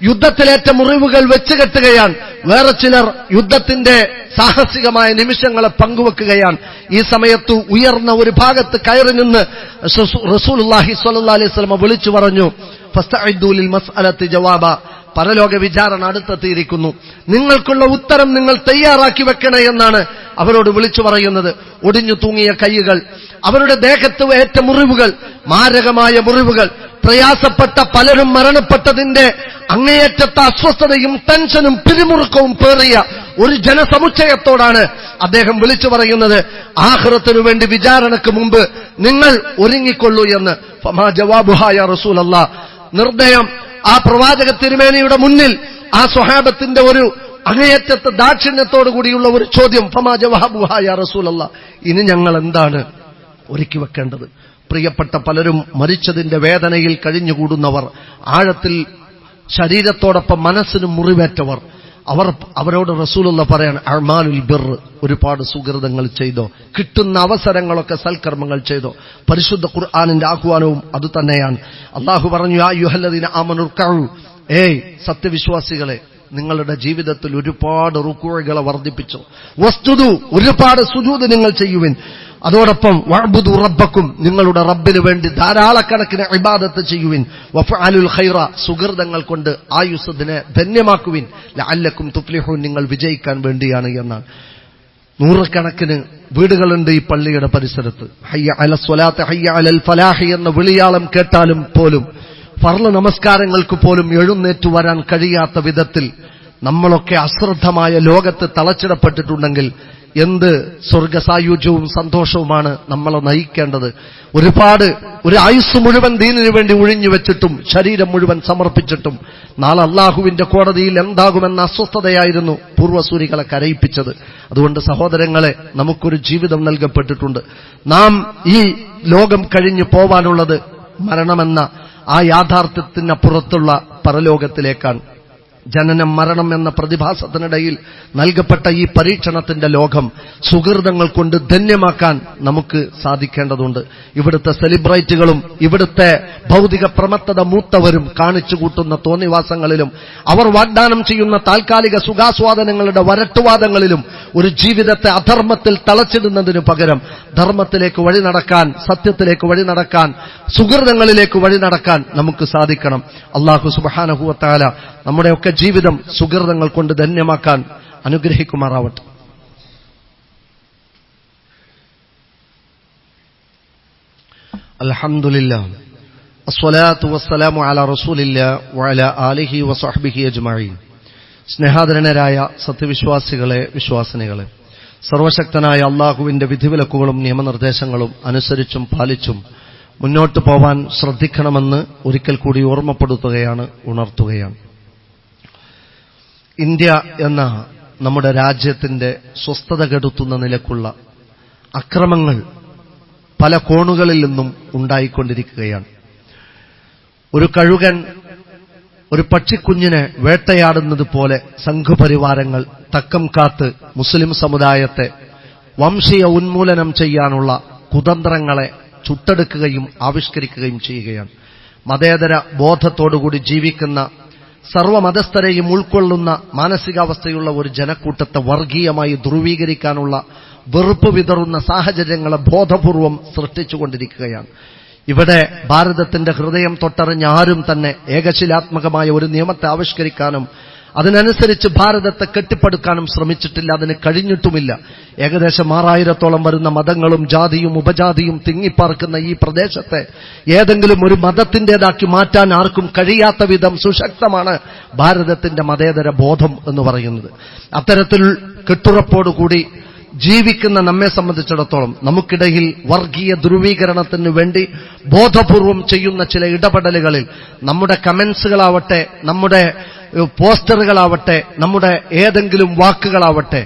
യുദ്ധത്തിലേറ്റ മുറിവുകൾ വെച്ചുകെട്ടുകയാണ്. വേറെ ചിലർ യുദ്ധത്തിന്റെ സാഹസികമായ നിമിഷങ്ങളെ പങ്കുവെക്കുകയാണ്. ഈ സമയത്ത് ഉയർന്ന ഒരു ഭാഗത്ത് കയറി നിന്ന് റസൂലുള്ളാഹി സ്വല്ലല്ലാഹു അലൈഹി വസല്ലം വിളിച്ചു പറഞ്ഞു, ഫസ്തഇദ്ദു ലിൽ മസ്അലത്തി ജവാബ, പരലോക വിചാരണ അടുത്തെത്തിയിരിക്കുന്നു, നിങ്ങൾക്കുള്ള ഉത്തരം നിങ്ങൾ തയ്യാറാക്കി വെക്കണേ എന്നാണ് അവരോട് വിളിച്ചു പറയുന്നത്. ഒടിഞ്ഞു തൂങ്ങിയ കൈകൾ, അവരുടെ ദേഹത്ത് ഏറ്റ മുറിവുകൾ, മാരകമായ മുറിവുകൾ, പ്രയാസപ്പെട്ട പലരും മരണപ്പെട്ടതിന്റെ അങ്ങേയറ്റത്തെ അസ്വസ്ഥതയും ടെൻഷനും പിരിമുറുക്കവും പേറിയ ഒരു ജനസമുച്ചയത്തോടാണ് അദ്ദേഹം വിളിച്ചു പറയുന്നത്, ആഖിറത്തിനു വേണ്ടി വിചാരണയ്ക്ക് മുമ്പ് നിങ്ങൾ ഒരുങ്ങിക്കൊള്ളൂ എന്ന്. ഫമാ ജവാബുഹാ യാ റസൂലല്ലാഹ്, നിർദ്ദയം ആ പ്രവാചക തിരുമേനിയുടെ മുന്നിൽ ആ സ്വഹാബത്തിന്റെ ഒരു അങ്ങേയറ്റത്തെ ദാക്ഷിണ്യത്തോടു കൂടിയുള്ള ഒരു ചോദ്യം, ഫമാ ജവാബുഹാ യാ റസൂലല്ലാഹ്, ഇനി ഞങ്ങൾ എന്താണ് ഒരുക്കി വെക്കേണ്ടത്? പ്രിയപ്പെട്ട പലരും മരിച്ചതിന്റെ വേദനയിൽ കഴിഞ്ഞുകൂടുന്നവർ, ആഴത്തിൽ ശരീരത്തോടൊപ്പം മനസ്സിന് മുറിവേറ്റവർ, അവരോട് റസൂലുള്ള പറയാണ്, അഅ്മാലുൽ ബിർ, ഒരുപാട് സുകൃതങ്ങൾ ചെയ്തോ, കിട്ടുന്ന അവസരങ്ങളൊക്കെ സൽക്കർമ്മങ്ങൾ ചെയ്തോ. പരിശുദ്ധ ഖുർആനിന്റെ ആഹ്വാനവും അതുതന്നെയാണ്. അല്ലാഹു പറഞ്ഞു, യാ അയ്യുഹല്ലദീന ആമനു റുക്കഉ, ഏയ് സത്യവിശ്വാസികളെ, നിങ്ങളുടെ ജീവിതത്തിൽ ഒരുപാട് റുക്കൂഅുകളെ വർദ്ധിപ്പിച്ചു. വസ്ജുദു, ഒരുപാട് സുജൂദ് നിങ്ങൾ ചെയ്യുവിൻ. അതോടൊപ്പം വഅബ്ദു റബ്ബക്കും, നിങ്ങളുടെ റബ്ബിന് വേണ്ടി ധാരാളക്കണക്കിന് ഇബാദത്ത് ചെയ്യുവിൻ. വഫഅലുൽ ഖൈറ, സുകൃതങ്ങൾ കൊണ്ട് ആയുസ്സിനെ ധന്യമാക്കുവിൻ. ലഅല്ലക്കും തുഫ്ലിഹൂൻ, നിങ്ങൾ വിജയിക്കാൻ വേണ്ടിയാണ് എന്നാണ്. നൂറുകണക്കിന് വീടുകളുണ്ട് ഈ പള്ളിയുടെ പരിസരത്ത്. ഹയ്യ അലൽ സ്വലാത്ത് ഹയ്യ അലൽ ഫലാഹ് എന്ന വിളിയാളം കേട്ടാലും പോലും ഫർള് നമസ്കാരങ്ങൾക്ക് പോലും എഴുന്നേറ്റു വരാൻ കഴിയാത്ത വിധത്തിൽ നമ്മളൊക്കെ അശ്രദ്ധമായ ലോകത്ത് തളച്ചിടപ്പെട്ടിട്ടുണ്ടെങ്കിൽ എന്ത് സ്വർഗസായുജ്യവും സന്തോഷവുമാണ് നമ്മളെ നയിക്കേണ്ടത്. ഒരു ആയുസ് മുഴുവൻ ദീനിനു വേണ്ടി ഒഴിഞ്ഞു വെച്ചിട്ടും ശരീരം മുഴുവൻ സമർപ്പിച്ചിട്ടും നാളെ അള്ളാഹുവിന്റെ കോടതിയിൽ എന്താകുമെന്ന അസ്വസ്ഥതയായിരുന്നു പൂർവ്വസൂരികളെ കരയിപ്പിച്ചത്. അതുകൊണ്ട് സഹോദരങ്ങളെ, നമുക്കൊരു ജീവിതം നൽകപ്പെട്ടിട്ടുണ്ട്. നാം ഈ ലോകം കഴിഞ്ഞു പോവാനുള്ളത് മരണമെന്ന ആ യാഥാർത്ഥ്യത്തിനപ്പുറത്തുള്ള പരലോകത്തിലേക്കാണ്. ജനനം മരണം എന്ന പ്രതിഭാസത്തിനിടയിൽ നൽകപ്പെട്ട ഈ പരീക്ഷണത്തിന്റെ ലോകം സുഹൃതങ്ങൾ കൊണ്ട് ധന്യമാക്കാൻ നമുക്ക് സാധിക്കേണ്ടതുണ്ട്. ഇവിടുത്തെ സെലിബ്രൈറ്റുകളും ഇവിടുത്തെ ഭൗതിക പ്രമത്തത മൂത്തവരും കാണിച്ചു കൂട്ടുന്ന തോന്നിവാസങ്ങളിലും അവർ വാഗ്ദാനം ചെയ്യുന്ന താൽക്കാലിക സുഖാസ്വാദനങ്ങളുടെ വരട്ടുവാദങ്ങളിലും ഒരു ജീവിതത്തെ അധർമ്മത്തിൽ തളച്ചിടുന്നതിനു പകരം ധർമ്മത്തിലേക്ക് വഴി നടക്കാൻ, സത്യത്തിലേക്ക് വഴി നടക്കാൻ, സുഹൃതങ്ങളിലേക്ക് വഴി നടക്കാൻ നമുക്ക് സാധിക്കണം. അല്ലാഹു സുബ്ഹാനഹു വ തആല നമ്മുടെയൊക്കെ ജീവിതം സുഹൃതങ്ങൾ കൊണ്ട് ധന്യമാക്കാൻ അനുഗ്രഹിക്കുമാറാവട്ടെ. അൽഹംദുലില്ലാഹ് അസ്സലാത്തു വസ്സലാമു അലാ റസൂലില്ലാഹ് വഅലാ ആലിഹി വസഹ്ബിഹി അജ്മഈൻ. സ്നേഹാദരനരായ സത്യവിശ്വാസികളെ, വിശ്വാസിനികളെ, സർവശക്തനായ അല്ലാഹുവിന്റെ വിധിവിലക്കുകളും നിയമനിർദ്ദേശങ്ങളും അനുസരിച്ചും പാലിച്ചും മുന്നോട്ട് പോവാൻ ശ്രദ്ധിക്കണമെന്ന് ഒരിക്കൽ കൂടി ഓർമ്മപ്പെടുത്തുകയാണ്, ഉണർത്തുകയാണ്. ഇന്ത്യ എന്ന നമ്മുടെ രാജ്യത്തിന്റെ സ്വസ്ഥത കെടുത്തുന്ന നിലക്കുള്ള അക്രമങ്ങൾ പല കോണുകളിൽ നിന്നും ഉണ്ടായിക്കൊണ്ടിരിക്കുകയാണ്. ഒരു കഴുകൻ ഒരു പക്ഷിക്കുഞ്ഞിനെ വേട്ടയാടുന്നത് പോലെ സംഘപരിവാരങ്ങൾ തക്കം കാത്ത് മുസ്ലിം സമുദായത്തെ വംശീയ ഉന്മൂലനം ചെയ്യാനുള്ള കുതന്ത്രങ്ങളെ ചുട്ടെടുക്കുകയും ആവിഷ്കരിക്കുകയും ചെയ്യുകയാണ്. മതേതര ബോധത്തോടുകൂടി ജീവിക്കുന്ന സർവ്വമതസ്ഥരെയും ഉൾക്കൊള്ളുന്ന മാനസികാവസ്ഥയുള്ള ഒരു ജനക്കൂട്ടത്തെ വർഗീയമായി ധ്രുവീകരിക്കാനുള്ള വെറുപ്പ് വിതറുന്ന സാഹചര്യങ്ങളെ ബോധപൂർവം സൃഷ്ടിച്ചുകൊണ്ടിരിക്കുകയാണ്. ഇവിടെ ഭാരതത്തിന്റെ ഹൃദയം തൊട്ടറിഞ്ഞ ആരും തന്നെ ഏകശിലാത്മകമായ ഒരു നിയമത്തെ ആവിഷ്കരിക്കാനും അതിനനുസരിച്ച് ഭാരതത്തെ കെട്ടിപ്പടുക്കാനും ശ്രമിച്ചിട്ടില്ല, അതിന് കഴിഞ്ഞിട്ടുമില്ല. ഏകദേശം 6000-ഓളം വരുന്ന മതങ്ങളും ജാതിയും ഉപജാതിയും തിങ്ങിപ്പാർക്കുന്ന ഈ പ്രദേശത്തെ ഏതെങ്കിലും ഒരു മതത്തിൻ്റെതാക്കി മാറ്റാൻ ആർക്കും കഴിയാത്ത വിധം സുശക്തമാണ് ഭാരതത്തിന്റെ മതേതര ബോധം എന്ന് പറയുന്നത്. അത്തരത്തിൽ കെട്ടുറപ്പോടുകൂടി ജീവിക്കുന്ന നമ്മെ സംബന്ധിച്ചിടത്തോളം നമുക്കിടയിൽ വർഗീയ ധ്രുവീകരണത്തിന് വേണ്ടി ബോധപൂർവം ചെയ്യുന്ന ചില ഇടപെടലുകളിൽ നമ്മുടെ കമന്റ്സുകളാവട്ടെ, നമ്മുടെ പോസ്റ്ററുകളാവട്ടെ, നമ്മുടെ ഏതെങ്കിലും വാക്കുകളാവട്ടെ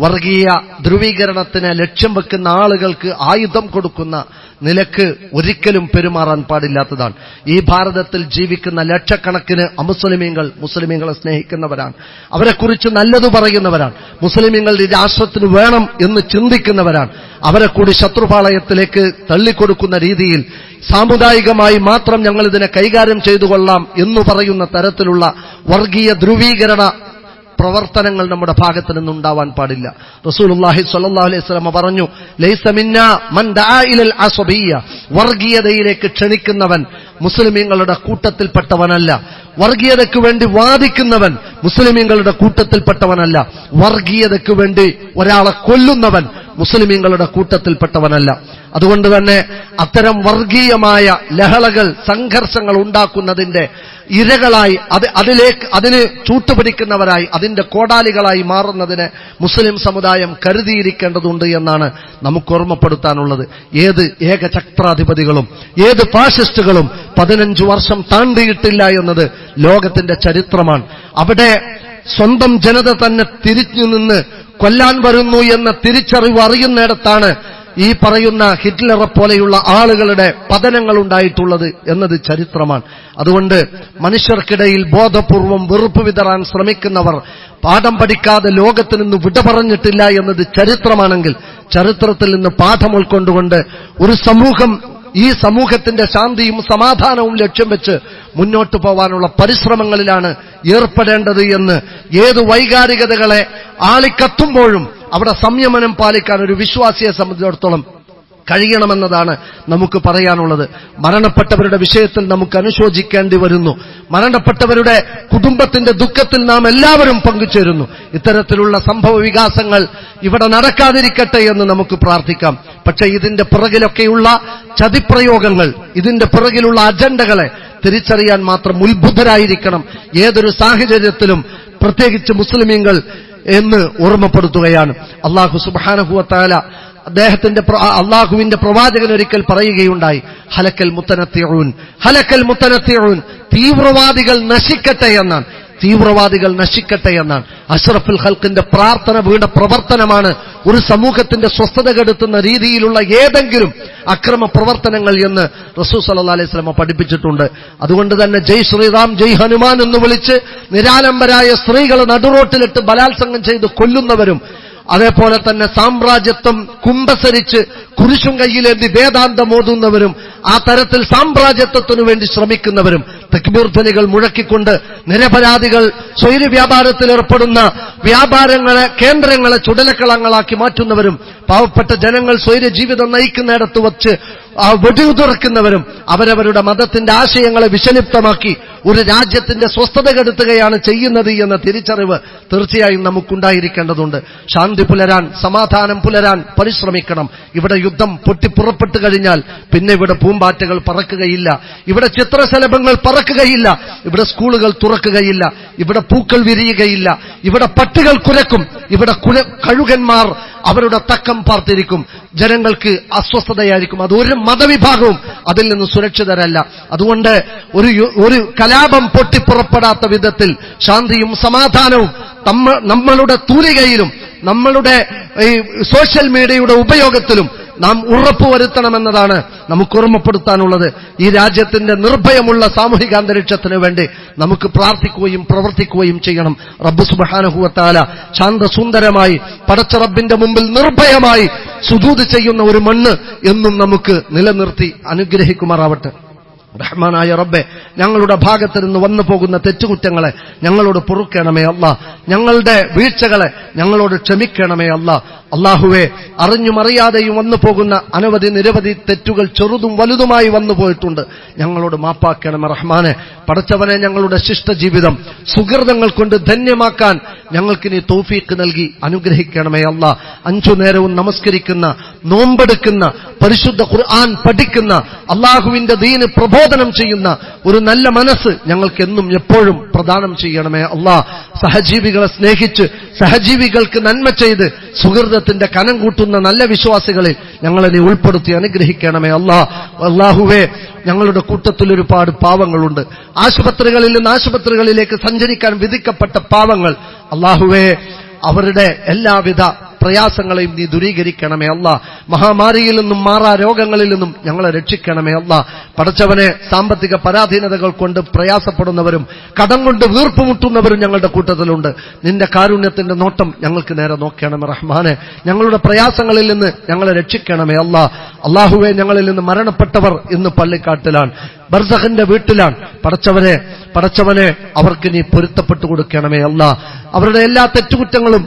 വർഗീയ ധ്രുവീകരണത്തിന് ലക്ഷ്യം വെക്കുന്ന ആളുകൾക്ക് ആയുധം കൊടുക്കുന്ന നിലക്ക് ഒരിക്കലും പെരുമാറാൻ പാടില്ലാത്തതാണ്. ഈ ഭാരതത്തിൽ ജീവിക്കുന്ന ലക്ഷക്കണക്കിന് അമുസ്ലിമീങ്ങൾ മുസ്ലിമീങ്ങളെ സ്നേഹിക്കുന്നവരാണ്, അവരെക്കുറിച്ച് നല്ലത് പറയുന്നവരാണ്, മുസ്ലിമീങ്ങൾ ഈ രാഷ്ട്രത്തിന് വേണം എന്ന് ചിന്തിക്കുന്നവരാണ്. അവരെ കൂടി ശത്രുപാളയത്തിലേക്ക് തള്ളിക്കൊടുക്കുന്ന രീതിയിൽ സാമുദായികമായി മാത്രം ഞങ്ങൾ ഇതിനെ കൈകാര്യം ചെയ്തുകൊള്ളാം എന്ന് പറയുന്ന തരത്തിലുള്ള വർഗീയ ധ്രുവീകരണ പ്രവർത്തനങ്ങൾ നമ്മുടെ ഭാഗത്ത് നിന്നുണ്ടാവാൻ പാടില്ല. റസൂലുള്ളാഹി സ്വല്ലല്ലാഹു അലൈഹി വസല്ലം പറഞ്ഞു, ലൈസ മിന്നാ മൻ ദആ ഇലൽ അസബിയ്യ, വർഗീയതയിലേക്ക് ക്ഷണിക്കുന്നവൻ മുസ്ലിമീങ്ങളുടെ കൂട്ടത്തിൽപ്പെട്ടവനല്ല. വർഗീയതയ്ക്ക് വേണ്ടി വാദിക്കുന്നവൻ മുസ്ലിമീങ്ങളുടെ കൂട്ടത്തിൽപ്പെട്ടവനല്ല. വർഗീയതയ്ക്ക് വേണ്ടി ഒരാളെ കൊല്ലുന്നവൻ മുസ്ലിമീങ്ങളുടെ കൂട്ടത്തിൽപ്പെട്ടവനല്ല. അതുകൊണ്ട് തന്നെ അത്തരം വർഗീയമായ ലഹളകൾ, സംഘർഷങ്ങൾ ഉണ്ടാക്കുന്നതിന്റെ ഇരകളായി അതിന് ചൂട്ടുപിടിക്കുന്നവരായി അതിന്റെ കോടാലികളായി മാറുന്നതിന് മുസ്ലിം സമുദായം കരുതിയിരിക്കേണ്ടതുണ്ട് എന്നാണ് നമുക്ക് ഓർമ്മപ്പെടുത്താനുള്ളത്. ഏത് ഏകചക്രാധിപതികളും ഏത് ഫാഷിസ്റ്റുകളും 15 വർഷം താണ്ടിയിട്ടില്ല എന്നത് ലോകത്തിന്റെ ചരിത്രമാണ്. അവിടെ സ്വന്തം ജനത തന്നെ തിരിഞ്ഞു നിന്ന് കൊല്ലാൻ വരുന്നു എന്ന തിരിച്ചറിവ് അറിയുന്നിടത്താണ് ഈ പറയുന്ന ഹിറ്റ്ലറെ പോലെയുള്ള ആളുകളുടെ പതനങ്ങൾ ഉണ്ടായിട്ടുള്ളത് എന്നത് ചരിത്രമാണ്. അതുകൊണ്ട് മനുഷ്യർക്കിടയിൽ ബോധപൂർവം വെറുപ്പ് വിതറാൻ ശ്രമിക്കുന്നവർ പാഠം പഠിക്കാതെ ലോകത്ത് നിന്ന് വിട പറഞ്ഞിട്ടില്ല എന്നത് ചരിത്രമാണെങ്കിൽ ചരിത്രത്തിൽ നിന്ന് പാഠം ഉൾക്കൊണ്ടുകൊണ്ട് ഒരു സമൂഹം ഈ സമൂഹത്തിന്റെ ശാന്തിയും സമാധാനവും ലക്ഷ്യം വെച്ച് മുന്നോട്ടു പോവാനുള്ള പരിശ്രമങ്ങളിലാണ് ഏർപ്പെടേണ്ടത് എന്ന് ഏത് വൈകാരികതകളെ ആളിക്കത്തുമ്പോഴും അവിടെ സംയമനം പാലിക്കാൻ ഒരു വിശ്വാസിയെ സംബന്ധിച്ചിടത്തോളം കഴിയണമെന്നതാണ് നമുക്ക് പറയാനുള്ളത്. മരണപ്പെട്ടവരുടെ വിഷയത്തിൽ നമുക്ക് അനുശോചിക്കേണ്ടി വരുന്നു. മരണപ്പെട്ടവരുടെ കുടുംബത്തിന്റെ ദുഃഖത്തിൽ നാം എല്ലാവരും പങ്കുചേരുന്നു. ഇത്തരത്തിലുള്ള സംഭവ വികാസങ്ങൾ ഇവിടെ നടക്കാതിരിക്കട്ടെ എന്ന് നമുക്ക് പ്രാർത്ഥിക്കാം. പക്ഷേ ഇതിന്റെ പിറകിലൊക്കെയുള്ള ചതിപ്രയോഗങ്ങൾ, ഇതിന്റെ പിറകിലുള്ള അജണ്ടകളെ തിരിച്ചറിയാൻ മാത്രം ഉത്ബുദ്ധരായിരിക്കണം ഏതൊരു സാഹചര്യത്തിലും, പ്രത്യേകിച്ച് മുസ്ലിമീങ്ങൾ എന്ന് ഓർമ്മപ്പെടുത്തുകയാണ്. അല്ലാഹു സുബ്ഹാനഹു വ തആല അള്ളാഹുവിന്റെ പ്രവാചകൻ ഒരിക്കൽ പറയുകയുണ്ടായി, ഹലക്കൽ മുത്തനത്തിഊൻ, ഹലക്കൽ മുത്തനത്തിഊൻ, തീവ്രവാദികൾ നശിക്കട്ടെ എന്നാണ്. തീവ്രവാദികൾ നശിക്കട്ടെ എന്നാണ്. അഷ്റഫുൽ ഖൽഖിന്റെ പ്രാർത്ഥന വീണ പ്രവർത്തനമാണ് ഒരു സമൂഹത്തിന്റെ സ്വസ്ഥത കെടുത്തുന്ന രീതിയിലുള്ള ഏതെങ്കിലും അക്രമ പ്രവർത്തനങ്ങൾ എന്ന് റസൂൽ സല്ലല്ലാഹു അലൈഹി വസല്ലം പഠിപ്പിച്ചിട്ടുണ്ട്. അതുകൊണ്ട് തന്നെ ജയ് ശ്രീറാം ജയ് ഹനുമാൻ എന്ന് വിളിച്ച് നിരാലംബരായ സ്ത്രീകളെ നടുറോട്ടിലിട്ട് ബലാത്സംഗം ചെയ്ത് കൊല്ലുന്നവരും, അതേപോലെ തന്നെ സാമ്രാജ്യത്വം കുമ്പസരിച്ച് കുരിശും കയ്യിലേന്തി വേദാന്തം ഓതുന്നവരും, ആ തരത്തിൽ സാമ്രാജ്യത്വത്തിനു വേണ്ടി ശ്രമിക്കുന്നവരും, തക്ബീർ ധ്വനികൾ മുഴക്കിക്കൊണ്ട് നിരപരാധികൾ സ്വൈര വ്യാപാരത്തിൽ ഏർപ്പെടുന്ന വ്യാപാരങ്ങളെ കേന്ദ്രങ്ങളെ ചുടലക്കളങ്ങളാക്കി മാറ്റുന്നവരും, പാവപ്പെട്ട ജനങ്ങൾ സ്വൈര ജീവിതം നയിക്കുന്നിടത്ത് വച്ച് വെടിയുതിർക്കുന്നവരും, അവരവരുടെ മതത്തിന്റെ ആശയങ്ങളെ വിഷലിപ്തമാക്കി ഒരു രാജ്യത്തിന്റെ സ്വസ്ഥത കെടുത്തുകയാണ് ചെയ്യുന്നത് എന്ന തിരിച്ചറിവ് തീർച്ചയായും നമുക്കുണ്ടായിരിക്കേണ്ടതുണ്ട്. ശാന്തി പുലരാൻ, സമാധാനം പുലരാൻ പരിശ്രമിക്കണം. ഇവിടെ യുദ്ധം പൊട്ടിപ്പുറപ്പെട്ടു കഴിഞ്ഞാൽ പിന്നെ ഇവിടെ പൂമ്പാറ്റകൾ പറക്കുകയില്ല, ഇവിടെ ചിത്രശലഭങ്ങൾ പറക്കുകയില്ല, ഇവിടെ സ്കൂളുകൾ തുറക്കുകയില്ല, ഇവിടെ പൂക്കൾ വിരിയുകയില്ല, ഇവിടെ പട്ടികൾ കുരക്കും, ഇവിടെ കഴുകന്മാർ അവരുടെ തക്കം പാർത്തിരിക്കും, ജനങ്ങൾക്ക് അസ്വസ്ഥതയായിരിക്കും. അത് ഒരു മതവിഭാഗവും അതിൽ നിന്ന് സുരക്ഷിതരല്ല. അതുകൊണ്ട് ഒരു കലാപം പൊട്ടിപ്പുറപ്പെടാത്ത വിധത്തിൽ ശാന്തിയും സമാധാനവും നമ്മളുടെ തൂലികയിലും നമ്മളുടെ ഈ സോഷ്യൽ മീഡിയയുടെ ഉപയോഗത്തിലും നാം ഉറപ്പുവരുത്തണമെന്നതാണ് നമുക്ക് ഓർമ്മപ്പെടുത്താനുള്ളത്. ഈ രാജ്യത്തിന്റെ നിർഭയമുള്ള സാമൂഹിക അന്തരീക്ഷത്തിന് വേണ്ടി നമുക്ക് പ്രാർത്ഥിക്കുകയും പ്രവർത്തിക്കുകയും ചെയ്യണം. റബ്ബ് സുബ്ഹാനഹു വ തആല ശാന്തസുന്ദരമായി പടച്ച റബ്ബിന്റെ മുമ്പിൽ നിർഭയമായി സുജൂദ് ചെയ്യുന്ന ഒരു മണ്ണ് എന്നും നമുക്ക് നിലനിർത്തി അനുഗ്രഹിക്കുമാറാവട്ടെ. റഹ്മാനായ റബ്ബേ, ഞങ്ങളുടെ ഭാഗത്ത് നിന്ന് വന്നു പോകുന്ന തെറ്റുകുറ്റങ്ങളെ ഞങ്ങളോട് പൊറുക്കണമേ അല്ലാ. ഞങ്ങളുടെ വീഴ്ചകളെ ഞങ്ങളോട് ക്ഷമിക്കണമേ അല്ലാ. അല്ലാഹുവേ, അറിഞ്ഞും അറിയാതെയും വന്നു പോകുന്ന അനവധി നിരവധി തെറ്റുകൾ ചെറുതും വലുതുമായി വന്നു പോയിട്ടുണ്ട്. ഞങ്ങളോട് മാപ്പാക്കണമേ റഹ്മാനെ. പടച്ചവനെ, ഞങ്ങളുടെ ശിഷ്ടജീവിതം സുഹൃതങ്ങൾ കൊണ്ട് ധന്യമാക്കാൻ ഞങ്ങൾക്ക് നീ തൗഫീഖ് നൽകി അനുഗ്രഹിക്കണമേ അല്ലാ. 5 നേരവും നമസ്കരിക്കുന്ന, നോമ്പെടുക്കുന്ന, പരിശുദ്ധ ഖുർആൻ പഠിക്കുന്ന, അല്ലാഹുവിന്റെ ദീന് പ്രബോധനം ചെയ്യുന്ന ഒരു നല്ല മനസ്സ് ഞങ്ങൾക്ക് എന്നും എപ്പോഴും പ്രദാനം ചെയ്യണമേ അല്ലാ. സഹജീവികളെ സ്നേഹിച്ച് സഹജീവികൾക്ക് നന്മ ചെയ്ത് സുഹൃതത്തിന്റെ കനം കൂട്ടുന്ന നല്ല വിശ്വാസികളിൽ ഞങ്ങളെ നീ ഉൾപ്പെടുത്തി അനുഗ്രഹിക്കണമേ അല്ലാ. അല്ലാഹുവേ, ഞങ്ങളുടെ കൂട്ടത്തിൽ ഒരുപാട് പാവങ്ങളുണ്ട്. ആശുപത്രികളിൽ നിന്ന് ആശുപത്രികളിലേക്ക് സഞ്ചരിക്കാൻ വിധിക്കപ്പെട്ട പാവങ്ങൾ, അല്ലാഹുവേ, അവരുടെ എല്ലാവിധ പ്രയാസങ്ങളെയും നീ ദൂരീകരിക്കണമേ അല്ലാ. മഹാമാരിയിൽ നിന്നും മാറാ രോഗങ്ങളിൽ നിന്നും ഞങ്ങളെ രക്ഷിക്കണമേ അല്ലാ. പടച്ചവനെ, സാമ്പത്തിക പരാധീനതകൾ കൊണ്ട് പ്രയാസപ്പെടുന്നവരും കടം കൊണ്ട് വീർപ്പുമുട്ടുന്നവരും ഞങ്ങളുടെ കൂട്ടത്തിലുണ്ട്. നിന്റെ കാരുണ്യത്തിന്റെ നോട്ടം ഞങ്ങൾക്ക് നേരെ നോക്കണമേ റഹ്മാനെ. ഞങ്ങളുടെ പ്രയാസങ്ങളിൽ നിന്ന് ഞങ്ങളെ രക്ഷിക്കണമേ അല്ലാ. അല്ലാഹുവേ, ഞങ്ങളിൽ നിന്ന് മരണപ്പെട്ടവർ ഇന്ന് പള്ളിക്കാട്ടിലാണ്, ബർസഖിന്റെ വീട്ടിലാണ്. പടച്ചവനെ, അവർക്ക് നീ പൊരുത്തപ്പെട്ടു കൊടുക്കണമേ അല്ലാ. അവരുടെ എല്ലാ തെറ്റുകുറ്റങ്ങളും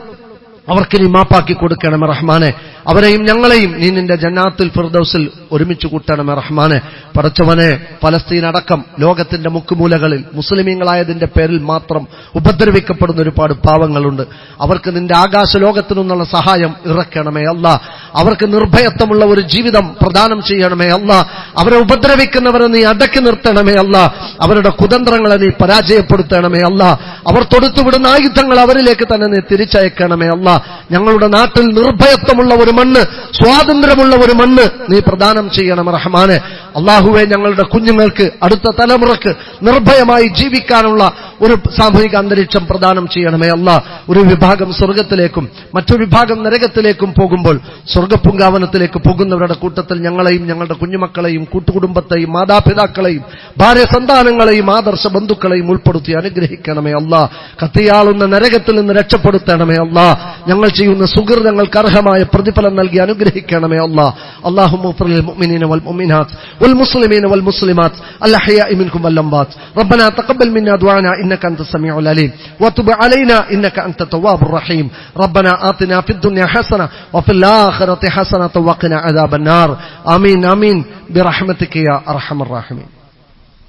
അവർക്ക് നീ മാപ്പാക്കി കൊടുക്കണമേ റഹ്മാനെ. അവരെയും ഞങ്ങളെയും നീ നിന്റെ ജന്നാത്തുൽ ഫിർദൗസിൽ ഒരുമിച്ച് കൂട്ടണമേ റഹ്മാനെ. പടച്ചവനെ, ഫലസ്തീൻ അടക്കം ലോകത്തിന്റെ മുക്കുമൂലകളിൽ മുസ്ലിമീങ്ങളായതിന്റെ പേരിൽ മാത്രം ഉപദ്രവിക്കപ്പെടുന്ന ഒരുപാട് പാവങ്ങളുണ്ട്. അവർക്ക് നിന്റെ ആകാശ ലോകത്തു നിന്നുള്ള സഹായം ഇറക്കണമേ അല്ലാ. അവർക്ക് നിർഭയത്വമുള്ള ഒരു ജീവിതം പ്രദാനം ചെയ്യണമേ അല്ലാ. അവരെ ഉപദ്രവിക്കുന്നവരെ നീ അടക്കി നിർത്തണമേ അല്ലാ. അവരുടെ കുതന്ത്രങ്ങളെ നീ പരാജയപ്പെടുത്തണമേ അല്ലാ. അവർ തൊടുത്തുവിടുന്ന ആയുധങ്ങൾ അവരിലേക്ക് തന്നെ നീ തിരിച്ചയക്കണമേ അല്ലാ. ഞങ്ങളുടെ നാട്ടിൽ നിർഭയത്വമുള്ള ഒരു മണ്ണ്, സ്വാതന്ത്ര്യമുള്ള ഒരു മണ്ണ് നീ പ്രദാനം ചെയ്യണം റഹ്മാനെ. അല്ലാഹുവേ, ഞങ്ങളുടെ കുഞ്ഞുങ്ങൾക്ക്, അടുത്ത തലമുറക്ക് നിർഭയമായി ജീവിക്കാനുള്ള ഒരു സാമൂഹിക അന്തരീക്ഷം പ്രദാനം ചെയ്യണമേ അല്ലാ. ഒരു വിഭാഗം സ്വർഗത്തിലേക്കും മറ്റൊരു വിഭാഗം നരകത്തിലേക്കും പോകുമ്പോൾ സ്വർഗപൂങ്കാവനത്തിലേക്ക് പോകുന്നവരുടെ കൂട്ടത്തിൽ ഞങ്ങളെയും ഞങ്ങളുടെ കുഞ്ഞുമക്കളെയും കൂട്ടുകുടുംബത്തെയും മാതാപിതാക്കളെയും ഭാര്യ സന്താനങ്ങളെയും ആദർശ ബന്ധുക്കളെയും ഉൾപ്പെടുത്തി അനുഗ്രഹിക്കണമേ അല്ലാ. കത്തിയാളുന്ന നരകത്തിൽ നിന്ന് രക്ഷപ്പെടുത്തണമേ അല്ലാ. ഞങ്ങൾ ചെയ്യുന്ന സുഹൃതങ്ങൾക്ക് അർഹമായ പ്രതിഫലം നൽകി അനുഗ്രഹിക്കണമേ അല്ലാ. അല്ലാഹുമ്മ ഗ്ഫിർ ലിൽ മുഅ്മിനീന വൽ മുഅ്മിനാത്ത് വൽ മുസ്ലിമീന വൽ മുസ്ലിമാത്ത് അൽ അഹ്യാഇ മിൻകും വൽ അംവാത്ത്. റബ്ബനാ തഖബ്ബൽ മിന്നാ ദുആനാ ഇന്നക അൻതസ് സമീഉൽ അലീം വതുബ് അലൈനാ ഇന്നക അൻതത് തവ്വാബുർ റഹീം. റബ്ബനാ ആതിനാ ഫിദ് ദുനിയാ ഹസന വഫിൽ ആഖിറതി ഹസനത വഖിനാ അദാബൻ നാർ. ആമീൻ ആമീൻ ബിറഹ്മതിക യാ അർഹമർ റഹീമീൻ.